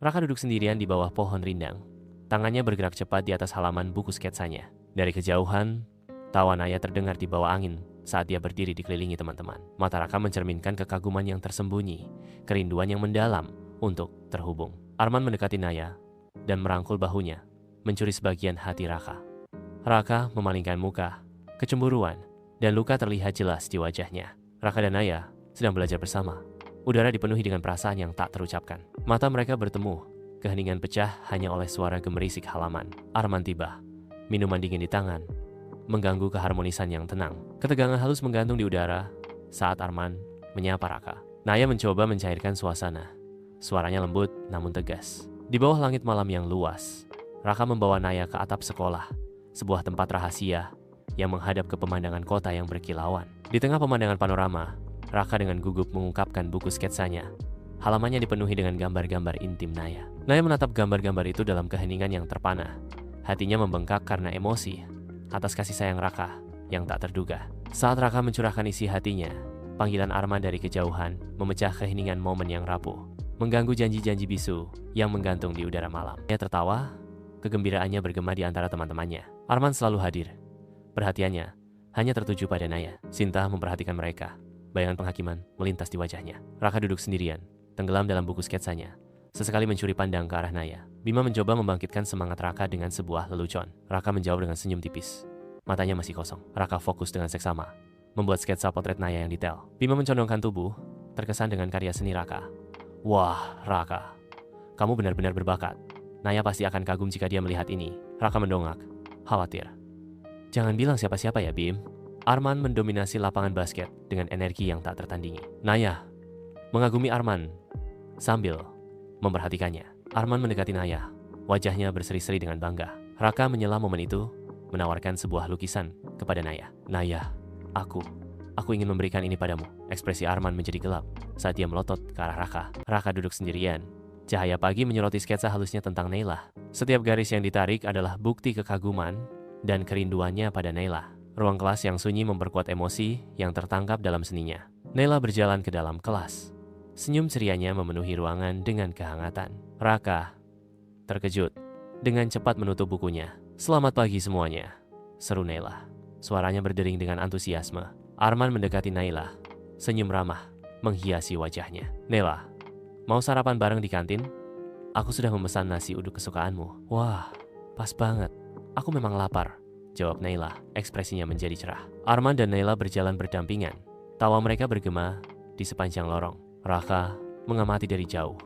Raka duduk sendirian di bawah pohon rindang. Tangannya bergerak cepat di atas halaman buku sketsanya. Dari kejauhan, tawa Naya terdengar di bawah angin saat dia berdiri dikelilingi teman-teman. Mata Raka mencerminkan kekaguman yang tersembunyi, kerinduan yang mendalam untuk terhubung. Arman mendekati Naya dan merangkul bahunya, mencuri sebagian hati Raka. Raka memalingkan muka, kecemburuan, dan luka terlihat jelas di wajahnya. Raka dan Naya sedang belajar bersama. Udara dipenuhi dengan perasaan yang tak terucapkan. Mata mereka bertemu, keheningan pecah hanya oleh suara gemerisik halaman. Arman tiba, minuman dingin di tangan, mengganggu keharmonisan yang tenang. Ketegangan halus menggantung di udara saat Arman menyapa Raka. Naya mencoba mencairkan suasana. Suaranya lembut namun tegas. Di bawah langit malam yang luas, Raka membawa Naya ke atap sekolah, sebuah tempat rahasia yang menghadap ke pemandangan kota yang berkilauan. Di tengah pemandangan panorama, Raka dengan gugup mengungkapkan buku sketsanya. Halamannya dipenuhi dengan gambar-gambar intim Naya. Naya menatap gambar-gambar itu dalam keheningan yang terpana. Hatinya membengkak karena emosi atas kasih sayang Raka yang tak terduga. Saat Raka mencurahkan isi hatinya, panggilan Arman dari kejauhan memecah keheningan momen yang rapuh, mengganggu janji-janji bisu yang menggantung di udara malam. Dia tertawa, kegembiraannya bergema di antara teman-temannya. Arman selalu hadir. Perhatiannya hanya tertuju pada Naya. Sinta memperhatikan mereka. Bayangan penghakiman melintas di wajahnya. Raka duduk sendirian, tenggelam dalam buku sketsanya. Sesekali mencuri pandang ke arah Naya. Bima mencoba membangkitkan semangat Raka dengan sebuah lelucon. Raka menjawab dengan senyum tipis. Matanya masih kosong. Raka fokus dengan seksama, membuat sketsa potret Naya yang detail. Bima mencondongkan tubuh, terkesan dengan karya seni Raka. Wah, Raka, kamu benar-benar berbakat. Naya pasti akan kagum jika dia melihat ini. Raka mendongak, khawatir. Jangan bilang siapa-siapa ya, Bim. Arman mendominasi lapangan basket dengan energi yang tak tertandingi. Naya mengagumi Arman sambil memperhatikannya. Arman mendekati Naya, wajahnya berseri-seri dengan bangga. Raka menyela momen itu, menawarkan sebuah lukisan kepada Naya. Naya, aku ingin memberikan ini padamu. Ekspresi Arman menjadi gelap saat dia melotot ke arah Raka. Raka duduk sendirian. Cahaya pagi menyoroti sketsa halusnya tentang Naila. Setiap garis yang ditarik adalah bukti kekaguman dan kerinduannya pada Naila. Ruang kelas yang sunyi memperkuat emosi yang tertangkap dalam seninya. Naila berjalan ke dalam kelas. Senyum cerianya memenuhi ruangan dengan kehangatan. Raka terkejut, dengan cepat menutup bukunya. Selamat pagi semuanya, seru Naila. Suaranya berdering dengan antusiasme. Arman mendekati Naila, senyum ramah menghiasi wajahnya. Naila, mau sarapan bareng di kantin? Aku sudah memesan nasi uduk kesukaanmu. Wah, pas banget. Aku memang lapar, jawab Naila, ekspresinya menjadi cerah. Arman dan Naila berjalan berdampingan. Tawa mereka bergema di sepanjang lorong. Raka mengamati dari jauh.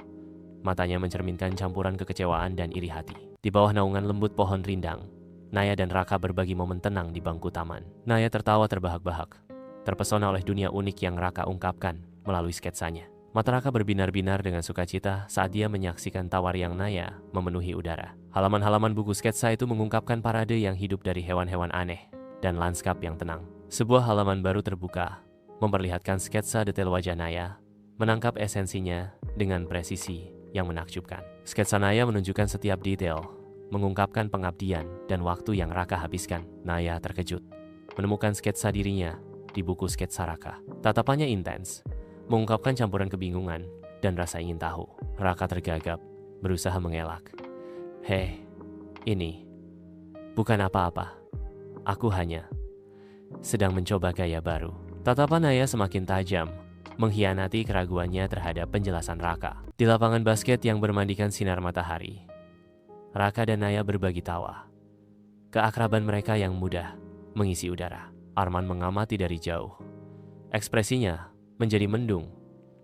Matanya mencerminkan campuran kekecewaan dan iri hati. Di bawah naungan lembut pohon rindang, Naya dan Raka berbagi momen tenang di bangku taman. Naya tertawa terbahak-bahak, terpesona oleh dunia unik yang Raka ungkapkan melalui sketsanya. Mata Raka berbinar-binar dengan sukacita saat dia menyaksikan tawariang Naya memenuhi udara. Halaman-halaman buku sketsa itu mengungkapkan parade yang hidup dari hewan-hewan aneh dan lanskap yang tenang. Sebuah halaman baru terbuka, memperlihatkan sketsa detail wajah Naya, menangkap esensinya dengan presisi yang menakjubkan. Sketsa Naya menunjukkan setiap detail, mengungkapkan pengabdian dan waktu yang Raka habiskan. Naya terkejut menemukan sketsa dirinya di buku sketsa Raka. Tatapannya intens, mengungkapkan campuran kebingungan dan rasa ingin tahu. Raka tergagap, berusaha mengelak. Hei, ini bukan apa-apa. Aku hanya sedang mencoba gaya baru. Tatapan Naya semakin tajam, mengkhianati keraguannya terhadap penjelasan Raka. Di lapangan basket yang bermandikan sinar matahari, Raka dan Naya berbagi tawa. Keakraban mereka yang mudah mengisi udara. Arman mengamati dari jauh. Ekspresinya menjadi mendung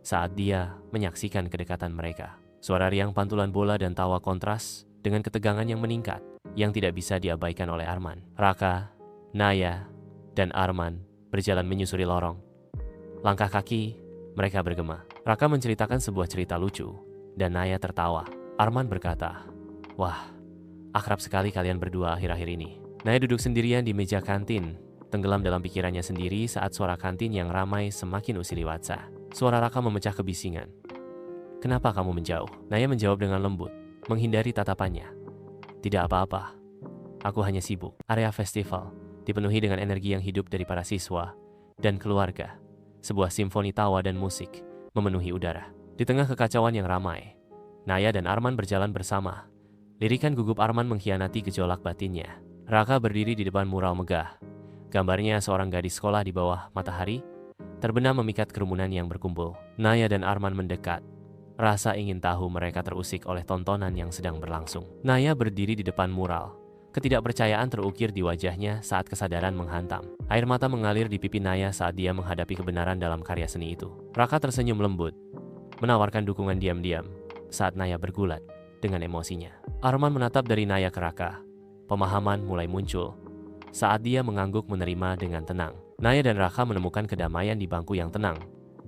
saat dia menyaksikan kedekatan mereka. Suara riang pantulan bola dan tawa kontras dengan ketegangan yang meningkat yang tidak bisa diabaikan oleh Arman. Raka, Naya, dan Arman berjalan menyusuri lorong. Langkah kaki mereka bergema. Raka menceritakan sebuah cerita lucu dan Naya tertawa. Arman berkata, "Wah, akrab sekali kalian berdua akhir-akhir ini." Naya duduk sendirian di meja kantin, tenggelam dalam pikirannya sendiri saat suara kantin yang ramai semakin usiliwatsa. Suara Raka memecah kebisingan. Kenapa kamu menjauh? Naya menjawab dengan lembut, menghindari tatapannya. Tidak apa-apa, aku hanya sibuk. Area festival dipenuhi dengan energi yang hidup dari para siswa dan keluarga. Sebuah simfoni tawa dan musik memenuhi udara. Di tengah kekacauan yang ramai, Naya dan Arman berjalan bersama. Lirikan gugup Arman mengkhianati gejolak batinnya. Raka berdiri di depan mural megah. Gambarnya seorang gadis sekolah di bawah matahari, terbenam memikat kerumunan yang berkumpul. Naya dan Arman mendekat. Rasa ingin tahu mereka terusik oleh tontonan yang sedang berlangsung. Naya berdiri di depan mural. Ketidakpercayaan terukir di wajahnya saat kesadaran menghantam. Air mata mengalir di pipi Naya saat dia menghadapi kebenaran dalam karya seni itu. Raka tersenyum lembut, menawarkan dukungan diam-diam saat Naya bergulat dengan emosinya. Arman menatap dari Naya ke Raka. Pemahaman mulai muncul saat dia mengangguk menerima dengan tenang. Naya dan Raka menemukan kedamaian di bangku yang tenang,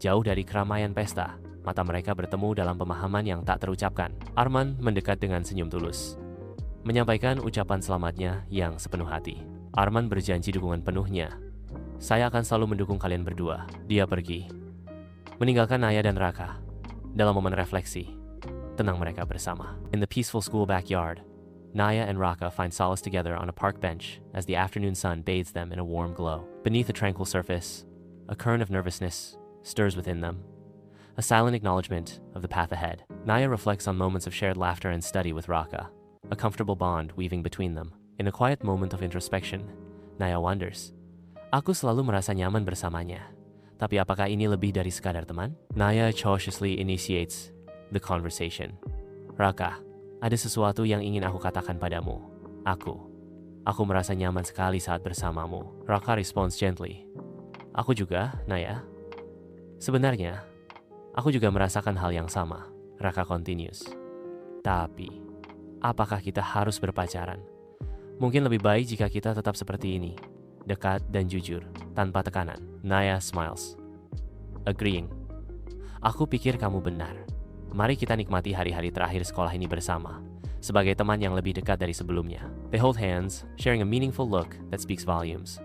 jauh dari keramaian pesta. Mata mereka bertemu dalam pemahaman yang tak terucapkan. Arman mendekat dengan senyum tulus, menyampaikan ucapan selamatnya yang sepenuh hati. Arman berjanji dukungan penuhnya. Saya akan selalu mendukung kalian berdua. Dia pergi, meninggalkan Naya dan Raka. Dalam momen refleksi, tenang mereka bersama. In the peaceful school backyard, Naya and Raka find solace together on a park bench as the afternoon sun bathes them in a warm glow. Beneath a tranquil surface, a current of nervousness stirs within them, a silent acknowledgement of the path ahead. Naya reflects on moments of shared laughter and study with Raka, a comfortable bond weaving between them. In a quiet moment of introspection, Naya wonders, aku selalu merasa nyaman bersamanya, tapi apakah ini lebih dari sekadar teman? Naya cautiously initiates the conversation. Raka, ada sesuatu yang ingin aku katakan padamu. Aku merasa nyaman sekali saat bersamamu. Raka responds gently. Aku juga, Naya. Sebenarnya, aku juga merasakan hal yang sama. Raka continues. Tapi, apakah kita harus berpacaran? Mungkin lebih baik jika kita tetap seperti ini, dekat dan jujur, tanpa tekanan. Naya smiles, agreeing. Aku pikir kamu benar. Mari kita nikmati hari-hari terakhir sekolah ini bersama, sebagai teman yang lebih dekat dari sebelumnya. They hold hands, sharing a meaningful look that speaks volumes.